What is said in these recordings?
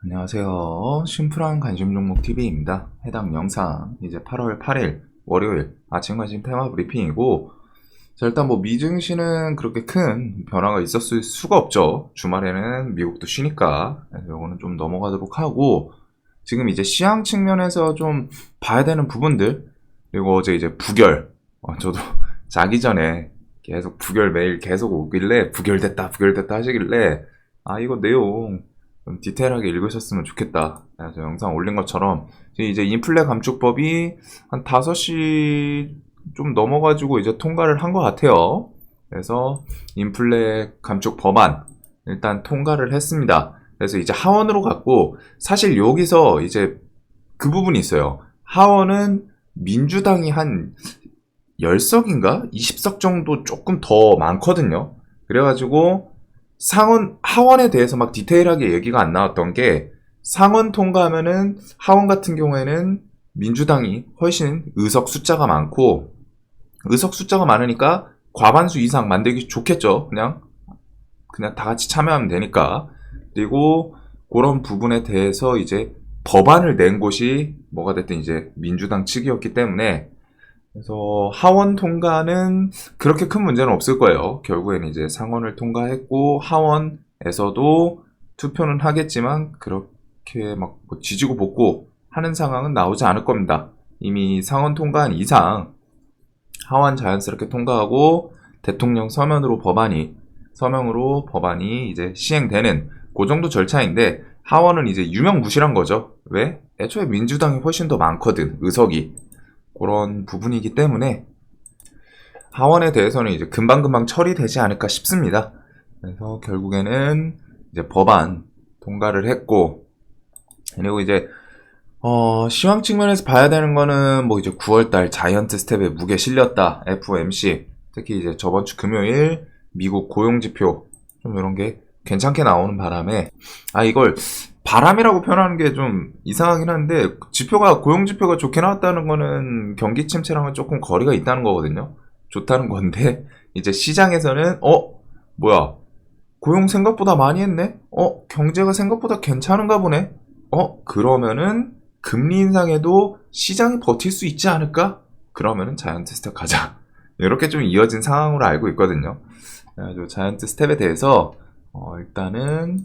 안녕하세요. 심플한 관심 종목 TV입니다. 해당 영상 이제 8월 8일 월요일 아침 관심 테마 브리핑이고, 자, 일단 뭐 미증시는 그렇게 큰 변화가 있었을 수가 없죠. 주말에는 미국도 쉬니까. 그래서 이거는 좀 넘어가도록 하고, 지금 이제 시황 측면에서 좀 봐야 되는 부분들, 그리고 어제 이제 부결, 저도 자기 전에 계속 부결 메일 계속 오길래 부결됐다 부결됐다 하시길래, 이거 내용 좀 디테일하게 읽으셨으면 좋겠다. 그래서 영상 올린 것처럼 이제 인플레 감축법이 한 5시 좀 넘어가지고 이제 통과를 한 것 같아요. 그래서 인플레 감축 법안 일단 통과를 했습니다. 그래서 이제 하원으로 갔고, 사실 여기서 이제 그 부분이 있어요. 하원은 민주당이 한 10석인가? 20석 정도 조금 더 많거든요. 그래가지고 하원에 대해서 막 디테일하게 얘기가 안 나왔던 게, 상원 통과하면은 하원 같은 경우에는 민주당이 훨씬 의석 숫자가 많고, 의석 숫자가 많으니까 과반수 이상 만들기 좋겠죠. 그냥 다 같이 참여하면 되니까. 그리고 그런 부분에 대해서 이제 법안을 낸 곳이 뭐가 됐든 이제 민주당 측이었기 때문에, 그래서 하원 통과는 그렇게 큰 문제는 없을 거예요. 결국에는 이제 상원을 통과했고, 하원에서도 투표는 하겠지만 그렇게 막뭐 지지고 볶고 하는 상황은 나오지 않을 겁니다. 이미 상원 통과한 이상 하원 자연스럽게 통과하고 대통령 서명으로 법안이 이제 시행되는 그 정도 절차인데, 하원은 이제 유명무실한 거죠. 왜? 애초에 민주당이 훨씬 더 많거든, 의석이. 그런 부분이기 때문에 하원에 대해서는 이제 금방금방 처리되지 않을까 싶습니다. 그래서 결국에는 이제 법안 통과를 했고, 그리고 이제 시황 측면에서 봐야 되는 거는 뭐 이제 9월달 자이언트 스텝에 무게 실렸다, FOMC. 특히 이제 저번 주 금요일 미국 고용지표 좀 이런 게 괜찮게 나오는 바람에, 이걸 바람이라고 표현하는 게 좀 이상하긴 한데, 고용지표가 좋게 나왔다는 거는 경기 침체랑은 조금 거리가 있다는 거거든요. 좋다는 건데, 이제 시장에서는 뭐야, 고용 생각보다 많이 했네? 경제가 생각보다 괜찮은가 보네? 그러면은 금리 인상에도 시장이 버틸 수 있지 않을까? 그러면은 자이언트 스텝 가자. 이렇게 좀 이어진 상황으로 알고 있거든요. 자이언트 스텝에 대해서 일단은,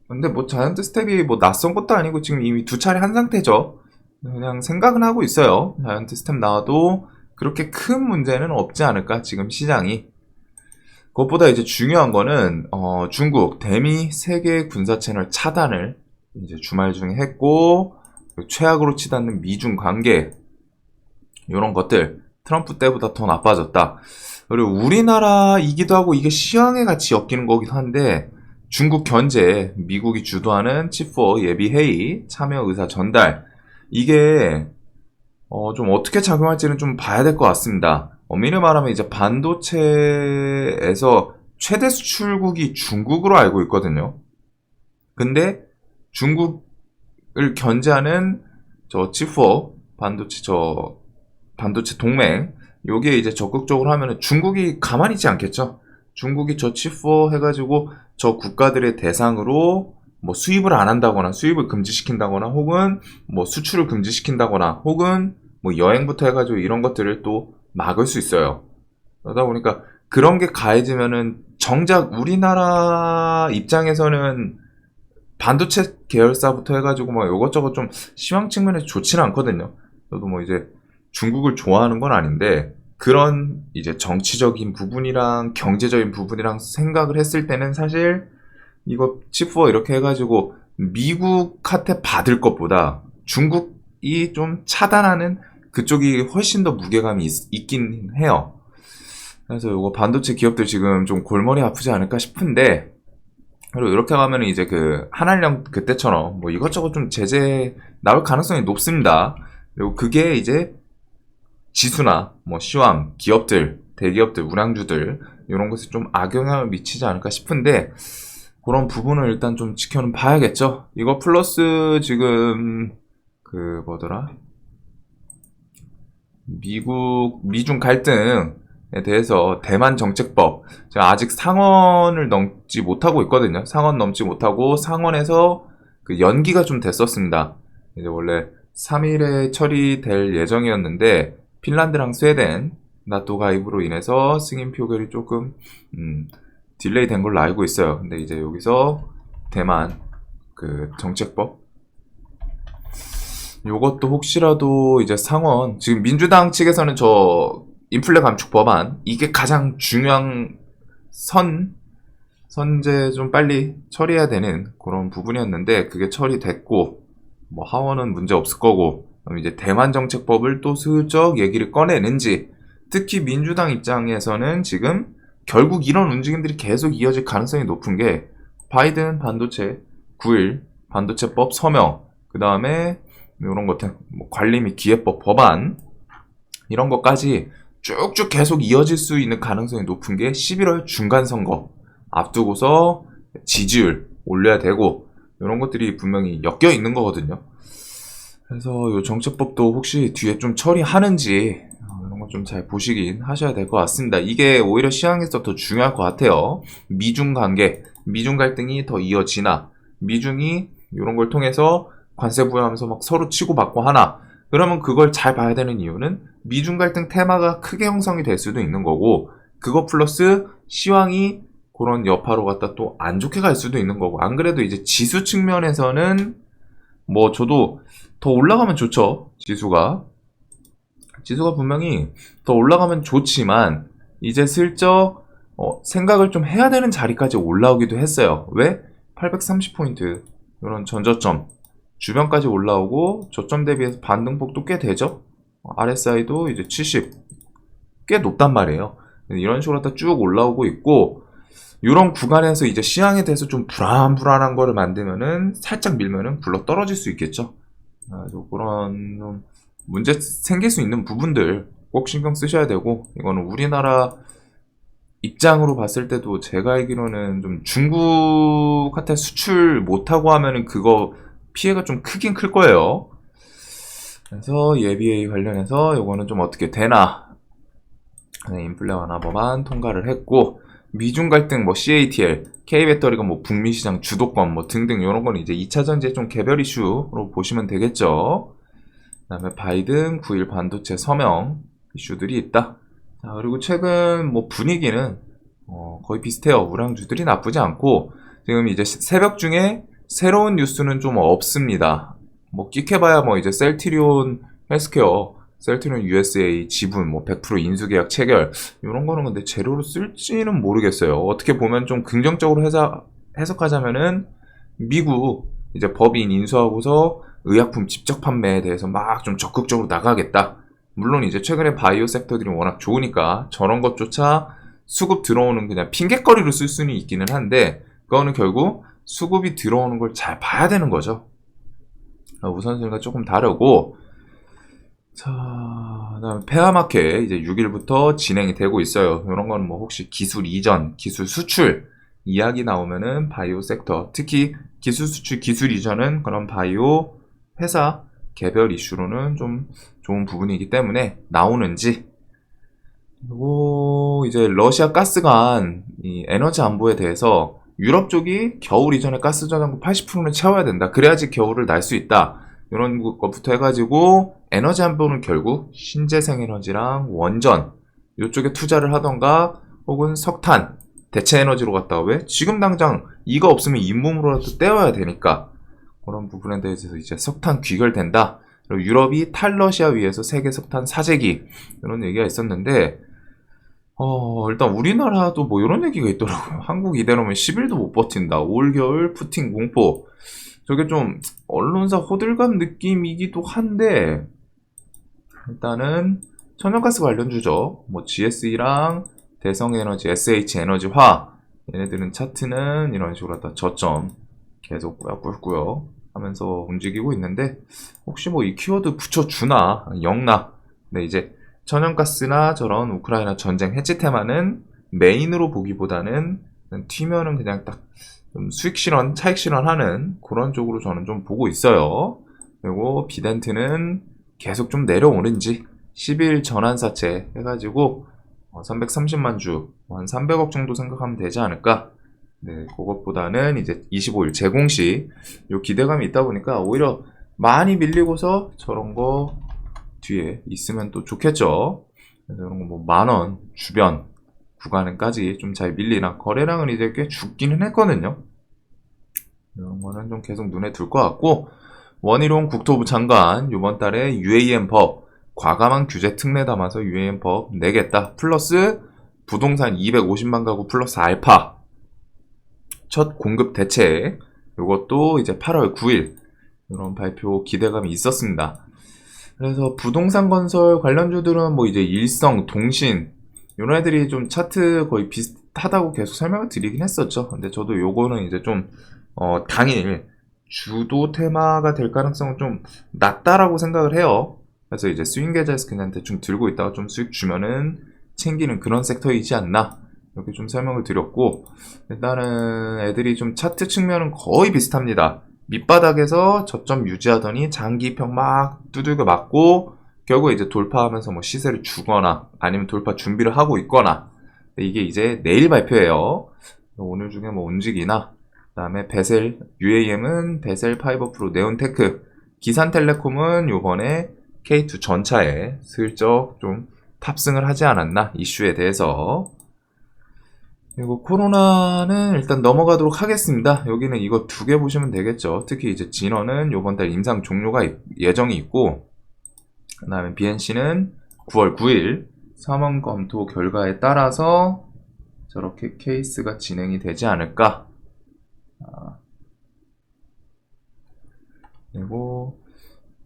근데 뭐 자이언트 스텝이 뭐 낯선 것도 아니고 지금 이미 2차례 한 상태죠. 그냥 생각은 하고 있어요. 자이언트 스텝 나와도 그렇게 큰 문제는 없지 않을까, 지금 시장이. 그것보다 이제 중요한 거는 중국 대미 세계 군사 채널 차단을 이제 주말 중에 했고, 최악으로 치닫는 미중 관계, 이런 것들 트럼프 때보다 더 나빠졌다. 그리고 우리나라이기도 하고 이게 시황에 같이 엮이는 거기도 한데, 중국 견제, 미국이 주도하는 칩4 예비회의 참여 의사 전달, 이게 좀 어떻게 작용할지는 좀 봐야 될 것 같습니다. 엄밀히 말하면 이제 반도체에서 최대 수출국이 중국으로 알고 있거든요. 근데 중국을 견제하는 저 칩4 반도체 동맹, 요게 이제 적극적으로 하면은 중국이 가만히 있지 않겠죠. 중국이 저 칩4 해가지고 저 국가들의 대상으로 뭐 수입을 안 한다거나 수입을 금지시킨다거나 혹은 뭐 수출을 금지시킨다거나 혹은 뭐 여행부터 해가지고 이런 것들을 또 막을 수 있어요. 그러다 보니까 그런 게 가해지면은 정작 우리나라 입장에서는 반도체 계열사부터 해가지고 막 이것저것 좀 시황 측면에서 좋지는 않거든요. 저도 뭐 이제 중국을 좋아하는 건 아닌데, 그런 이제 정치적인 부분이랑 경제적인 부분이랑 생각을 했을 때는 사실 이거 칩4 이렇게 해가지고 미국한테 받을 것보다 중국이 좀 차단하는 그쪽이 훨씬 더 무게감이 있긴 해요. 그래서 이거 반도체 기업들 지금 좀 골머리 아프지 않을까 싶은데, 그리고 이렇게 가면 이제 그 한알령 그때처럼 뭐 이것저것 좀 제재 나올 가능성이 높습니다. 그리고 그게 이제 지수나 뭐 시황, 기업들, 대기업들, 우량주들 이런 것에 좀 악영향을 미치지 않을까 싶은데, 그런 부분을 일단 좀 지켜는 봐야겠죠. 이거 플러스 지금 그 뭐더라? 미중 갈등에 대해서 대만 정책법, 제가 아직 상원을 넘지 못하고 있거든요. 상원 넘지 못하고 상원에서 그 연기가 좀 됐었습니다. 이제 원래 3일에 처리될 예정이었는데 핀란드랑 스웨덴 나토 가입으로 인해서 승인 표결이 조금 딜레이 된 걸로 알고 있어요. 근데 이제 여기서 대만 그 정책법 요것도 혹시라도 이제 상원 지금 민주당 측에서는 저 인플레 감축 법안 이게 가장 중요한 선제 좀 빨리 처리해야 되는 그런 부분이었는데 그게 처리됐고 뭐 하원은 문제 없을 거고 그럼 이제 대만 정책법을 또 슬쩍 얘기를 꺼내는지 특히 민주당 입장에서는 지금 결국 이런 움직임들이 계속 이어질 가능성이 높은 게 바이든 반도체 9일 반도체법 서명 그 다음에 이런 것들 뭐 관리 및 기회법 법안 이런 것까지 쭉쭉 계속 이어질 수 있는 가능성이 높은 게 11월 중간선거 앞두고서 지지율 올려야 되고 이런 것들이 분명히 엮여 있는 거거든요. 그래서 이 정책법도 혹시 뒤에 좀 처리하는지 이런 거 좀 잘 보시긴 하셔야 될 것 같습니다. 이게 오히려 시황에서 더 중요할 것 같아요. 미중 관계, 미중 갈등이 더 이어지나 미중이 이런 걸 통해서 관세 부여하면서 막 서로 치고받고 하나 그러면 그걸 잘 봐야 되는 이유는 미중 갈등 테마가 크게 형성이 될 수도 있는 거고 그거 플러스 시황이 그런 여파로 갖다 또 안 좋게 갈 수도 있는 거고 안 그래도 이제 지수 측면에서는 뭐 저도 더 올라가면 좋죠. 지수가 분명히 더 올라가면 좋지만 이제 슬쩍 생각을 좀 해야 되는 자리까지 올라오기도 했어요. 왜? 830포인트 이런 전저점 주변까지 올라오고 저점 대비해서 반등폭도 꽤 되죠. RSI도 이제 70 꽤 높단 말이에요. 이런 식으로 다 쭉 올라오고 있고 이런 구간에서 이제 시황에 대해서 좀 불안한 거를 만들면은 살짝 밀면은 굴러 떨어질 수 있겠죠. 그래서 그런 좀 문제 생길 수 있는 부분들 꼭 신경 쓰셔야 되고 이거는 우리나라 입장으로 봤을 때도 제가 알기로는 좀 중국한테 수출 못하고 하면은 그거 피해가 좀 크긴 클 거예요. 그래서 예비A 관련해서 이거는 좀 어떻게 되나 인플레 완화 법안 통과를 했고 미중 갈등 뭐 CATL, K배터리가 뭐 북미 시장 주도권 뭐 등등 이런 거는 이제 2차 전지의 좀 개별 이슈로 보시면 되겠죠. 그다음에 바이든 9일 반도체 서명 이슈들이 있다. 자, 그리고 최근 뭐 분위기는 거의 비슷해요. 우량주들이 나쁘지 않고 지금 이제 새벽 중에 새로운 뉴스는 좀 없습니다. 뭐 끽해봐야 뭐 이제 셀트리온 헬스케어, 셀트리온 USA 지분 뭐 100% 인수계약 체결 이런 거는 근데 재료로 쓸지는 모르겠어요. 어떻게 보면 좀 긍정적으로 해석하자면은 미국 이제 법인 인수하고서 의약품 직접 판매에 대해서 막 좀 적극적으로 나가겠다. 물론 이제 최근에 바이오 섹터들이 워낙 좋으니까 저런 것조차 수급 들어오는 그냥 핑곗거리로 쓸 수는 있기는 한데 그거는 결국 수급이 들어오는 걸 잘 봐야 되는 거죠. 우선순위가 조금 다르고 자, 그다음 페어마켓 이제 6일부터 진행이 되고 있어요. 이런 거는 뭐 혹시 기술 이전, 기술 수출 이야기 나오면은 바이오 섹터, 특히 기술 수출, 기술 이전은 그런 바이오 회사 개별 이슈로는 좀 좋은 부분이기 때문에 나오는지 그리고 이제 러시아 가스관 이 에너지 안보에 대해서 유럽 쪽이 겨울 이전에 가스 저장고 80%는 채워야 된다. 그래야지 겨울을 날 수 있다. 이런 것부터 해가지고 에너지 안보는 결국 신재생 에너지랑 원전 이쪽에 투자를 하던가 혹은 석탄 대체 에너지로 갔다가 왜? 지금 당장 이거 없으면 잇몸으로라도 떼어야 되니까 그런 부분에 대해서 이제 석탄 귀결된다. 그리고 유럽이 탈러시아 위에서 세계 석탄 사재기 이런 얘기가 있었는데 일단 우리나라도 뭐 이런 얘기가 있더라고요. 한국 이대로면 10일도 못 버틴다. 올겨울 푸틴 공포. 저게 좀 언론사 호들갑 느낌이기도 한데 일단은 천연가스 관련주죠. 뭐 GSE랑 대성에너지, SH에너지화 얘네들은 차트는 이런 식으로 다 저점 계속 꾸역꾸역 하면서 움직이고 있는데 혹시 뭐 이 키워드 붙여주나 영나 근데 이제 천연가스나 저런 우크라이나 전쟁 해지 테마는 메인으로 보기보다는 튀면은 그냥 딱 좀 수익 실현, 차익 실현하는 그런 쪽으로 저는 좀 보고 있어요. 그리고 비덴트는 계속 좀 내려오는지 10일 전환사채 해가지고 330만 주, 한 300억 정도 생각하면 되지 않을까 네, 그것보다는 이제 25일 제공시 요 기대감이 있다 보니까 오히려 많이 밀리고서 저런 거 뒤에 있으면 또 좋겠죠. 그래서 이런 거 뭐 만원 주변 구간까지 좀 잘 밀리나 거래량은 이제 꽤 죽기는 했거든요. 이런 거는 좀 계속 눈에 둘 것 같고 원희룡 국토부 장관 이번 달에 UAM 법 과감한 규제 특례 담아서 UAM 법 내겠다. 플러스 부동산 250만 가구 플러스 알파 첫 공급 대책 이것도 이제 8월 9일 이런 발표 기대감이 있었습니다. 그래서 부동산 건설 관련주들은 뭐 이제 일성, 동신 이런 애들이 좀 차트 거의 비슷하다고 계속 설명을 드리긴 했었죠. 근데 저도 요거는 이제 좀 당일 주도 테마가 될 가능성은 좀 낮다라고 생각을 해요. 그래서 이제 스윙 계좌에서 그냥 대충 들고 있다가 좀 수익 주면은 챙기는 그런 섹터이지 않나 이렇게 좀 설명을 드렸고 일단은 애들이 좀 차트 측면은 거의 비슷합니다. 밑바닥에서 저점 유지하더니 장기평 막 두들겨 맞고 결국 이제 돌파하면서 뭐 시세를 주거나 아니면 돌파 준비를 하고 있거나 이게 이제 내일 발표예요. 오늘 중에 뭐 움직이나 그다음에 베셀 UAM은 베셀 파이버 프로 네온테크 기산텔레콤은 요번에 K2 전차에 슬쩍 좀 탑승을 하지 않았나 이슈에 대해서. 그리고 코로나는 일단 넘어가도록 하겠습니다. 여기는 이거 두 개 보시면 되겠죠. 특히 이제 진원은 요번 달 임상 종료가 예정이 있고 그 다음에 BNC는 9월 9일 사원 검토 결과에 따라서 저렇게 케이스가 진행이 되지 않을까. 그리고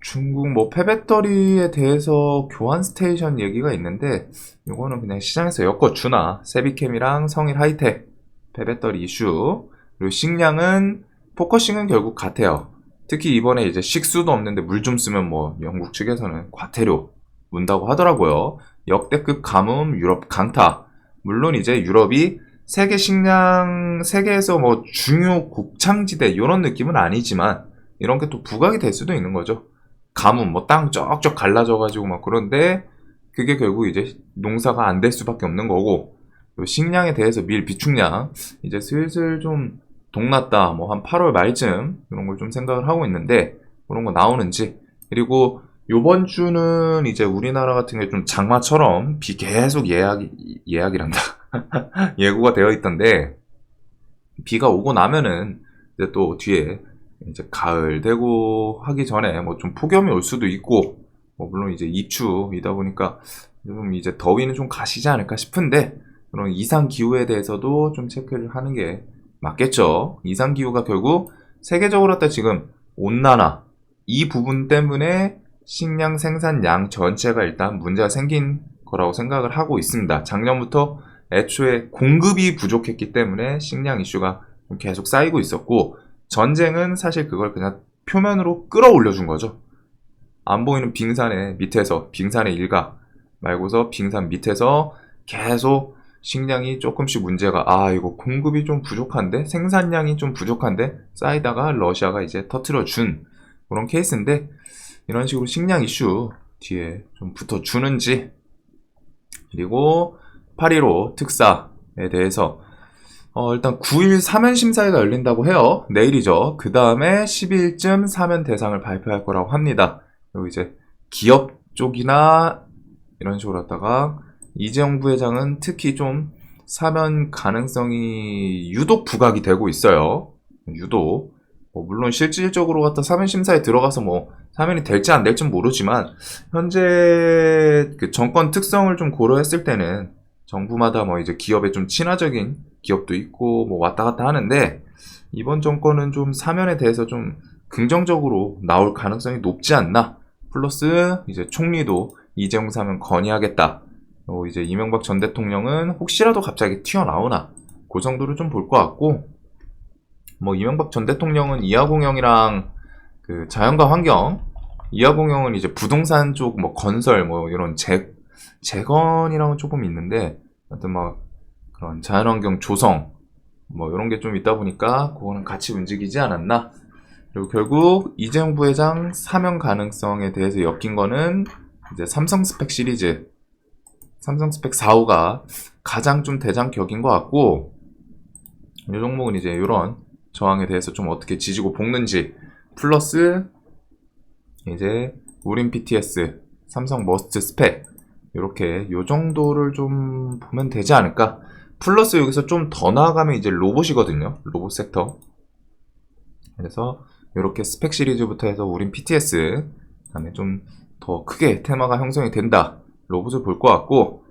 중국 뭐 폐배터리에 대해서 교환 스테이션 얘기가 있는데 이거는 그냥 시장에서 엮어주나 세비캠이랑 성일 하이텍 폐배터리 이슈 그리고 식량은 포커싱은 결국 같아요. 특히 이번에 이제 식수도 없는데 물 좀 쓰면 뭐 영국 측에서는 과태료 문다고 하더라고요. 역대급 가뭄 유럽 강타 물론 이제 유럽이 세계에서 뭐 중요 곡창지대 이런 느낌은 아니지만 이런 게 또 부각이 될 수도 있는 거죠. 가뭄 뭐 땅 쩍쩍 갈라져가지고 막 그런데 그게 결국 이제 농사가 안 될 수밖에 없는 거고 식량에 대해서 밀 비축량 이제 슬슬 좀 동났다 뭐 한 8월 말쯤 이런 걸 좀 생각을 하고 있는데 그런 거 나오는지 그리고 요번 주는 이제 우리나라 같은 게 좀 장마처럼 비 계속 예약이란다 예고가 되어 있던데 비가 오고 나면은 이제 또 뒤에 이제 가을 되고 하기 전에 뭐 좀 폭염이 올 수도 있고 뭐 물론 이제 입추이다 보니까 좀 이제 더위는 좀 가시지 않을까 싶은데 그런 이상 기후에 대해서도 좀 체크를 하는 게 맞겠죠. 이상 기후가 결국 세계적으로 다 지금 온난화 이 부분 때문에 식량 생산량 전체가 일단 문제가 생긴 거라고 생각을 하고 있습니다. 작년부터 애초에 공급이 부족했기 때문에 식량 이슈가 좀 계속 쌓이고 있었고 전쟁은 사실 그걸 그냥 표면으로 끌어올려준 거죠. 안 보이는 빙산의 밑에서 빙산의 일각 말고서 빙산 밑에서 계속 식량이 조금씩 문제가 이거 공급이 좀 부족한데 생산량이 좀 부족한데 쌓이다가 러시아가 이제 터트려 준 그런 케이스인데 이런 식으로 식량 이슈 뒤에 좀 붙어주는지 그리고 8.15 특사에 대해서 일단 9일 사면 심사회가 열린다고 해요. 내일이죠. 그 다음에 10일쯤 사면 대상을 발표할 거라고 합니다. 그리고 이제 기업 쪽이나 이런 식으로 하다가 이재용 부회장은 특히 좀 사면 가능성이 유독 부각이 되고 있어요. 유독. 물론 실질적으로 갖다 사면 심사에 들어가서 뭐 사면이 될지 안 될지 모르지만 현재 그 정권 특성을 좀 고려했을 때는 정부마다 뭐 이제 기업에 좀 친화적인 기업도 있고 뭐 왔다 갔다 하는데 이번 정권은 좀 사면에 대해서 좀 긍정적으로 나올 가능성이 높지 않나. 플러스 이제 총리도 이재용 사면 건의하겠다. 이제 이명박 전 대통령은 혹시라도 갑자기 튀어나오나 그 정도를 좀 볼 것 같고 뭐 이명박 전 대통령은 이하공영이랑 그 자연과 환경 이하공영은 이제 부동산 쪽 뭐 건설 뭐 이런 재건이랑은 조금 있는데 하여튼 막 그런 자연환경 조성 뭐 이런 게 좀 있다 보니까 그거는 같이 움직이지 않았나. 그리고 결국 이재용 부회장 사면 가능성에 대해서 엮인 거는 이제 삼성 스펙 시리즈 삼성 스펙 4호가 가장 좀 대장격인 것 같고 이 종목은 이제 이런 저항에 대해서 좀 어떻게 지지고 볶는지 플러스 이제 우린 BTS, 삼성 머스트 스펙 이렇게 요 정도를 좀 보면 되지 않을까. 플러스 여기서 좀 더 나아가면 이제 로봇이거든요. 로봇 섹터. 그래서 이렇게 스펙 시리즈부터 해서 우린 BTS 그다음에 좀 더 크게 테마가 형성이 된다. 로봇을 볼 것 같고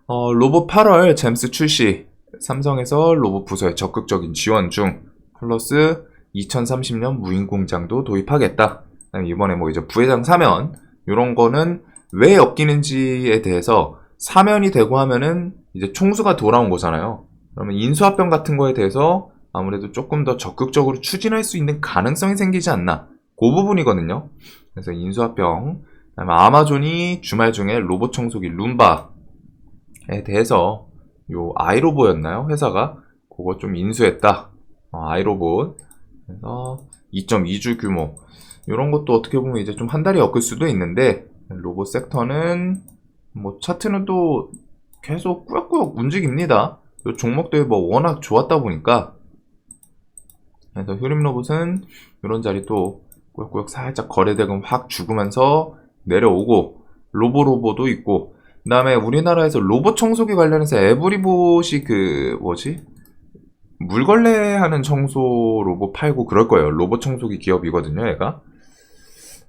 로봇 8월 잼스 출시 삼성에서 로봇 부서에 적극적인 지원 중 플러스 2030년 무인 공장도 도입하겠다. 그다음에 이번에 뭐 이제 부회장 사면 이런 거는 왜 엮이는지에 대해서 사면이 되고 하면은 이제 총수가 돌아온 거잖아요. 그러면 인수합병 같은 거에 대해서 아무래도 조금 더 적극적으로 추진할 수 있는 가능성이 생기지 않나. 그 부분이거든요. 그래서 인수합병, 그다음에 아마존이 주말 중에 로봇 청소기 룸바에 대해서 요 아이로보였나요? 회사가 그거 좀 인수했다. 아이로봇. 그래서 2.2주 규모. 이런 것도 어떻게 보면 이제 좀 한 달이 엮을 수도 있는데 로봇 섹터는 뭐 차트는 또 계속 꾸역꾸역 움직입니다. 요 종목들이 뭐 워낙 좋았다 보니까 그래서 휴림 로봇은 이런 자리 또 꾸역꾸역 살짝 거래대금 확 죽으면서 내려오고 로보로보도 있고 그 다음에 우리나라에서 로봇 청소기 관련해서 에브리봇이 그 뭐지? 물걸레하는 청소 로봇 팔고 그럴 거예요. 로봇 청소기 기업이거든요, 얘가.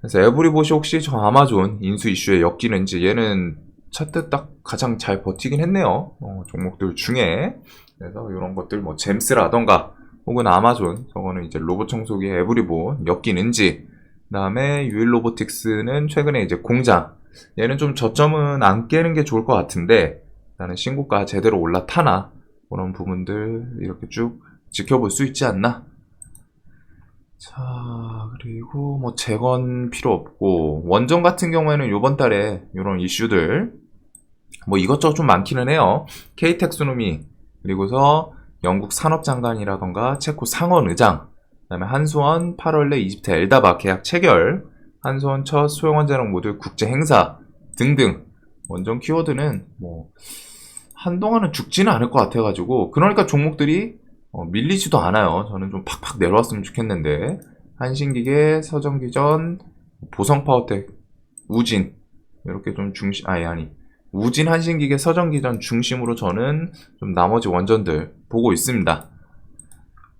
그래서 에브리봇이 혹시 저 아마존 인수 이슈에 엮이는지 얘는 차트 딱 가장 잘 버티긴 했네요. 종목들 중에. 그래서 이런 것들 뭐 잼스라던가 혹은 아마존 저거는 이제 로봇 청소기 에브리봇 엮이는지 그 다음에 유일로보틱스는 최근에 이제 공장 얘는 좀 저점은 안 깨는 게 좋을 것 같은데 나는 신고가 제대로 올라타나 그런 부분들 이렇게 쭉 지켜볼 수 있지 않나. 자, 그리고 뭐 재건 필요 없고 원전 같은 경우에는 요번 달에 이런 이슈들 뭐 이것저것 좀 많기는 해요. K텍스노미 그리고서 영국 산업장관이라던가 체코 상원의장 그다음에 한수원 8월 내 이집트 엘다바 계약 체결 한수원 첫 소형원자력 모듈 국제 행사 등등 원전 키워드는 뭐 한동안은 죽지는 않을 것 같아가지고 그러니까 종목들이 밀리지도 않아요. 저는 좀 팍팍 내려왔으면 좋겠는데 한신기계, 서정기전, 보성파워텍, 우진 이렇게 좀 중심 아니 우진, 한신기계, 서정기전 중심으로 저는 좀 나머지 원전들 보고 있습니다.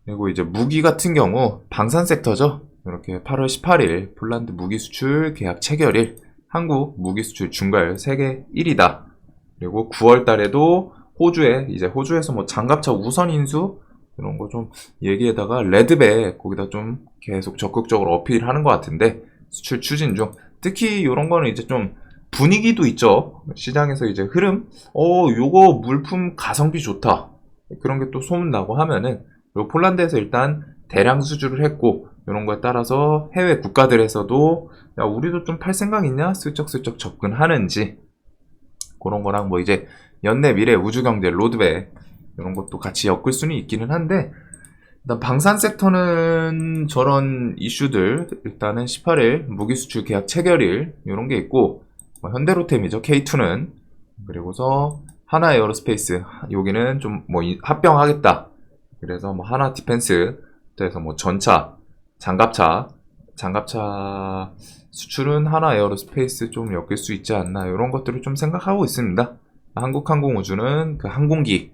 그리고 이제 무기 같은 경우 방산 섹터죠. 이렇게 8월 18일 폴란드 무기 수출 계약 체결일 한국 무기 수출 중괄 세계 1위다. 그리고 9월 달에도 호주에서 뭐 장갑차 우선 인수 이런 거 좀 얘기에다가 레드백 거기다 좀 계속 적극적으로 어필하는 것 같은데 수출 추진 중 특히 이런 거는 이제 좀 분위기도 있죠. 시장에서 이제 흐름 요거 물품 가성비 좋다 그런 게 또 소문나고 하면은 요 폴란드에서 일단 대량 수주를 했고 이런 거에 따라서 해외 국가들에서도 야 우리도 좀 팔 생각 있냐 슬쩍슬쩍 접근하는지 그런 거랑 뭐 이제 연내 미래 우주경제 로드맵 이런 것도 같이 엮을 수는 있기는 한데 일단 방산 섹터는 저런 이슈들 일단은 18일 무기 수출 계약 체결일 이런 게 있고 뭐 현대로템이죠 K2는 그리고서 하나 에어로스페이스 여기는 좀 뭐 합병하겠다 그래서 뭐 하나 디펜스 그래서 뭐 전차 장갑차 수출은 하나 에어로스페이스 좀 엮일 수 있지 않나 이런 것들을 좀 생각하고 있습니다. 한국항공우주는 그 항공기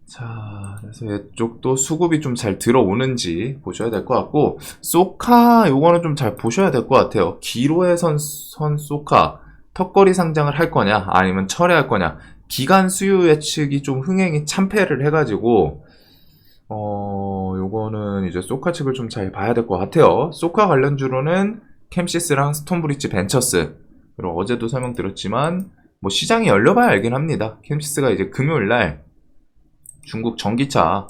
자 그래서 이쪽도 수급이 좀 잘 들어오는지 보셔야 될 것 같고 소카 요거는 좀 잘 보셔야 될 것 같아요. 기로의 선 소카 턱걸이 상장을 할 거냐 아니면 철회할 거냐 기간 수요 예측이 좀 흥행이 참패를 해가지고 요거는 이제 소카 측을 좀 잘 봐야 될 것 같아요. 소카 관련주로는 캠시스랑 스톤브리지 벤처스 그리고 어제도 설명드렸지만 뭐 시장이 열려봐야 알긴 합니다. 캠시스가 이제 금요일날 중국 전기차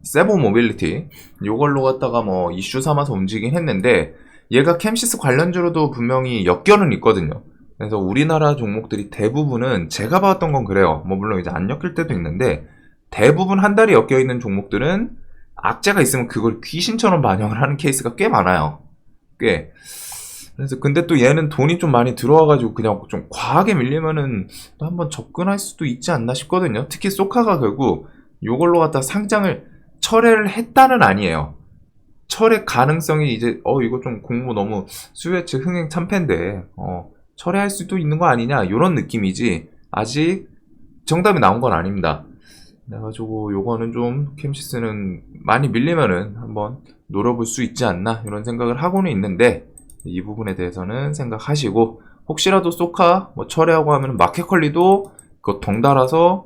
세보 모빌리티 요걸로 갖다가 뭐 이슈 삼아서 움직이긴 했는데 얘가 캠시스 관련주로도 분명히 엮여는 있거든요. 그래서 우리나라 종목들이 대부분은 제가 봤던 건 그래요. 뭐 물론 이제 안 엮일 때도 있는데 대부분 한 달에 엮여 있는 종목들은 악재가 있으면 그걸 귀신처럼 반영을 하는 케이스가 꽤 많아요. 그래서 근데 또 얘는 돈이 좀 많이 들어와가지고 그냥 좀 과하게 밀리면은 또 한번 접근할 수도 있지 않나 싶거든요. 특히 소카가 결국 요걸로 갖다 상장을 철회를 했다는 아니에요. 철회 가능성이 이제 이거 좀 공모 너무 수요예측 흥행 참패인데 철회할 수도 있는 거 아니냐 요런 느낌이지 아직 정답이 나온 건 아닙니다. 그래가지고 요거는 좀 캠시스는 많이 밀리면은 한번 노려볼 수 있지 않나 이런 생각을 하고는 있는데 이 부분에 대해서는 생각하시고 혹시라도 소카 뭐 철회하고 하면 마켓컬리도 그거 덩달아서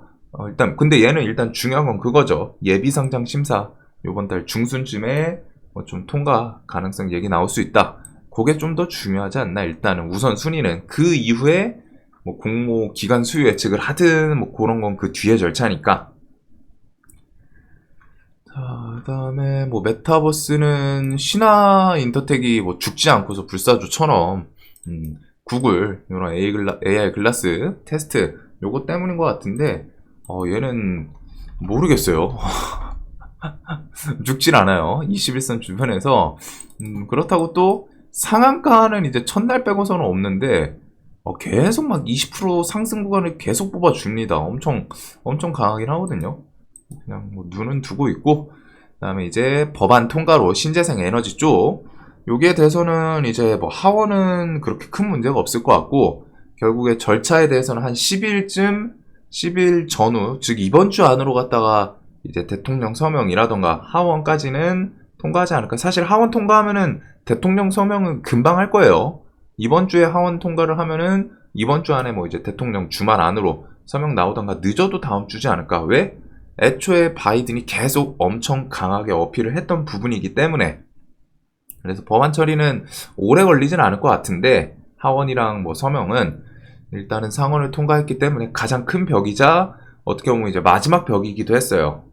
일단 근데 얘는 일단 중요한 건 그거죠. 예비 상장 심사 요번 달 중순쯤에 뭐 좀 통과 가능성 얘기 나올 수 있다. 그게 좀 더 중요하지 않나. 일단은 우선 순위는 그 이후에 뭐 공모 기간 수요 예측을 하든 뭐 그런 건 그 뒤에 절차니까. 자, 그다음에 뭐 메타버스는 신화 인터텍이 뭐 죽지 않고서 불사조처럼 구글 이런 AI 글라스 테스트 요거 때문인 것 같은데 얘는 모르겠어요. 죽질 않아요. 21선 주변에서 그렇다고 또 상한가는 이제 첫날 빼고서는 없는데 계속 막 20% 상승 구간을 계속 뽑아줍니다. 엄청 강하긴 하거든요. 그냥 뭐 눈은 두고 있고 그다음에 이제 법안 통과로 신재생 에너지 쪽 여기에 대해서는 이제 뭐 하원은 그렇게 큰 문제가 없을 것 같고 결국에 절차에 대해서는 한 10일 전후 즉 이번 주 안으로 갔다가 이제 대통령 서명이라던가 하원까지는 통과하지 않을까. 사실 하원 통과하면은 대통령 서명은 금방 할 거예요. 이번 주에 하원 통과를 하면은 이번 주 안에 뭐 이제 대통령 주말 안으로 서명 나오던가 늦어도 다음 주지 않을까. 왜? 애초에 바이든이 계속 엄청 강하게 어필을 했던 부분이기 때문에. 그래서 법안 처리는 오래 걸리진 않을 것 같은데 하원이랑 뭐 서명은 일단은 상원을 통과했기 때문에 가장 큰 벽이자 어떻게 보면 이제 마지막 벽이기도 했어요.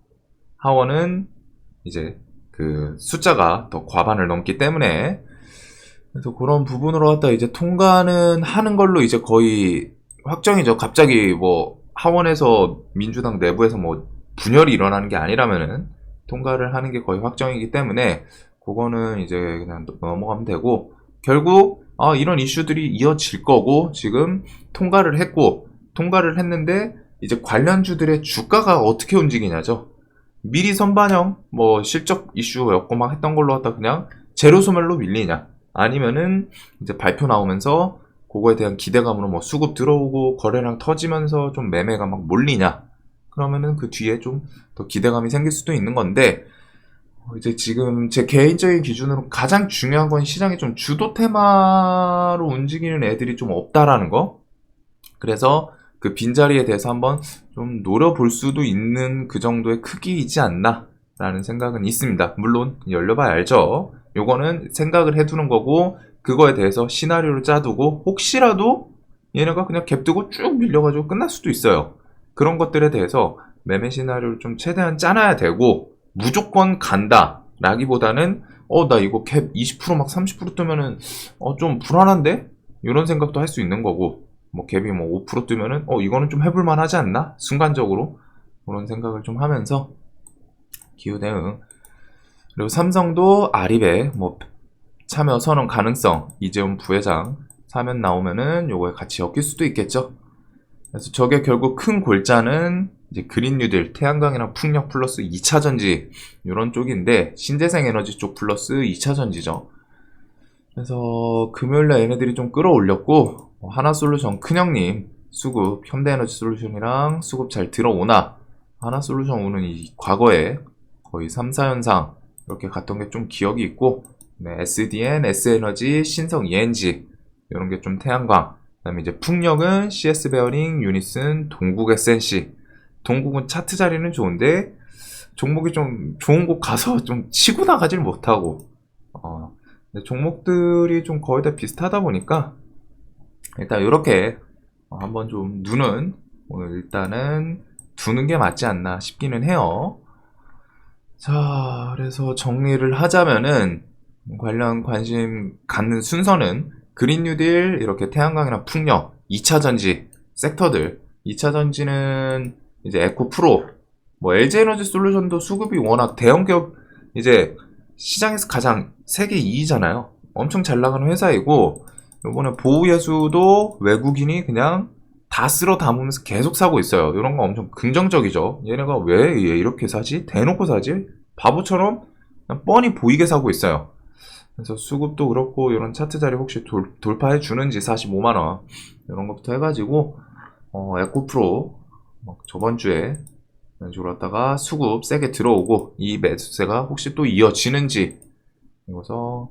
하원은 이제 그 숫자가 더 과반을 넘기 때문에 그래서 그런 부분으로 갖다 이제 통과는 하는 걸로 이제 거의 확정이죠. 갑자기 뭐 하원에서 민주당 내부에서 뭐 분열이 일어나는 게 아니라면은 통과를 하는 게 거의 확정이기 때문에 그거는 이제 그냥 넘어가면 되고 결국 이런 이슈들이 이어질 거고 지금 통과를 했는데 이제 관련주들의 주가가 어떻게 움직이냐죠. 미리 선반영 뭐 실적 이슈였고 막 했던 걸로 갖다 그냥 재료 소멸로 밀리냐 아니면은 이제 발표 나오면서 그거에 대한 기대감으로 뭐 수급 들어오고 거래량 터지면서 좀 매매가 막 몰리냐 그러면은 그 뒤에 좀 더 기대감이 생길 수도 있는 건데 이제 지금 제 개인적인 기준으로 가장 중요한 건 시장이 좀 주도 테마로 움직이는 애들이 좀 없다라는 거. 그래서 그 빈자리에 대해서 한번 좀 노려볼 수도 있는 그 정도의 크기이지 않나 라는 생각은 있습니다. 물론 열려봐야 알죠. 요거는 생각을 해두는 거고 그거에 대해서 시나리오를 짜두고 혹시라도 얘네가 그냥 갭 뜨고 쭉 밀려가지고 끝날 수도 있어요. 그런 것들에 대해서 매매 시나리오를 좀 최대한 짜놔야 되고 무조건 간다 라기보다는 나 이거 갭 20%막 30% 뜨면은 좀 불안한데? 이런 생각도 할 수 있는 거고 뭐 갭이 뭐 5% 뜨면은 이거는 좀 해볼만 하지 않나? 순간적으로 그런 생각을 좀 하면서 기후 대응. 그리고 삼성도 아리백 뭐 참여 선언 가능성 이재용 부회장 사면 나오면은 요거에 같이 엮일 수도 있겠죠. 그래서 저게 결국 큰 골자는 이제 그린 뉴딜, 태양광이랑 풍력 플러스 2차 전지 이런 쪽인데 신재생 에너지 쪽 플러스 2차 전지죠. 그래서 금요일날 얘네들이 좀 끌어올렸고 하나솔루션 큰형님 수급 현대에너지 솔루션이랑 수급 잘 들어오나 하나솔루션 오는 이 과거에 거의 3, 4연상 이렇게 갔던 게 좀 기억이 있고 SDN, S에너지, 신성 ENG 이런 게 좀 태양광 그 다음에 이제 풍력은 CS 베어링, 유니슨, 동국 SNC 동국은 차트 자리는 좋은데 종목이 좀 좋은 곳 가서 좀 치고 나가질 못하고 종목들이 좀 거의 다 비슷하다 보니까 일단 이렇게 한번 좀 눈은 오늘 일단은 두는 게 맞지 않나 싶기는 해요. 자, 그래서 정리를 하자면은 관련 관심 갖는 순서는 그린 뉴딜, 이렇게 태양광이나 풍력, 2차 전지 섹터들. 2차 전지는 이제 에코프로, 뭐 LG에너지 솔루션도 수급이 워낙 대형 기업 이제 시장에서 가장 세계 2위잖아요. 엄청 잘 나가는 회사이고, 요번에 보우예수도 외국인이 그냥 다 쓸어 담으면서 계속 사고 있어요. 이런 거 엄청 긍정적이죠. 얘네가 왜 얘 이렇게 사지? 대놓고 사지? 바보처럼 그냥 뻔히 보이게 사고 있어요. 그래서 수급도 그렇고 이런 차트 자리 혹시 돌파해 주는지 45만원 이런 것부터 해가지고 에코프로 저번 주에 이런 식으로 왔다가 수급 세게 들어오고 이 매수세가 혹시 또 이어지는지, 그래서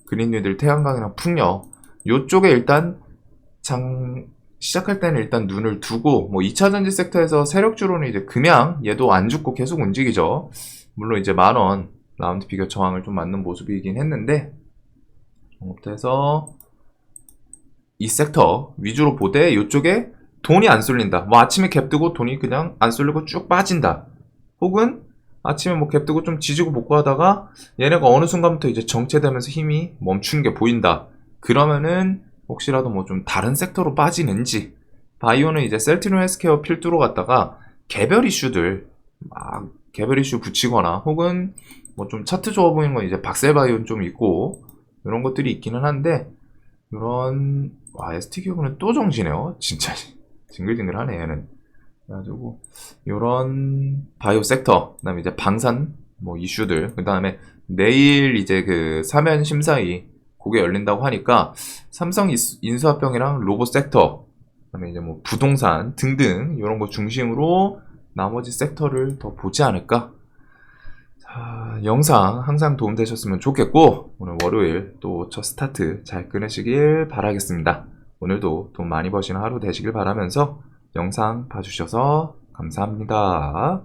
그린뉴딜, 태양광이랑 풍력 요쪽에 일단 시작할 때는 일단 눈을 두고, 뭐 2차전지 섹터에서 세력주로는 이제 금양 얘도 안 죽고 계속 움직이죠. 물론 이제 만원 라운드 비교 저항을 좀 맞는 모습이긴 했는데, 그것부터 해서 이 섹터 위주로 보되 이쪽에 돈이 안 쏠린다. 뭐 아침에 갭 뜨고 돈이 그냥 안 쏠리고 쭉 빠진다. 혹은 아침에 뭐 갭 뜨고 좀 지지고 복구하다가 얘네가 어느 순간부터 이제 정체되면서 힘이 멈추는 게 보인다. 그러면은 혹시라도 뭐 좀 다른 섹터로 빠지는지, 바이오는 이제 셀트리온 헬스케어 필두로 갔다가 개별 이슈들 막 개별 이슈 붙이거나 혹은 뭐 좀 차트 좋아 보이는 건 이제 박셀바이오는 좀 있고 이런 것들이 있기는 한데, 이런 ST기업은 또 정지네요. 진짜 징글징글하네 얘는. 그래가지고 이런 바이오 섹터, 그다음에 이제 방산 뭐 이슈들, 그다음에 내일 이제 그 사면 심사위 그게 열린다고 하니까 삼성 인수합병이랑 로봇 섹터, 그다음에 이제 뭐 부동산 등등 이런 거 중심으로 나머지 섹터를 더 보지 않을까. 자, 영상 항상 도움되셨으면 좋겠고, 오늘 월요일 또 첫 스타트 잘 끊으시길 바라겠습니다. 오늘도 돈 많이 버시는 하루 되시길 바라면서 영상 봐주셔서 감사합니다.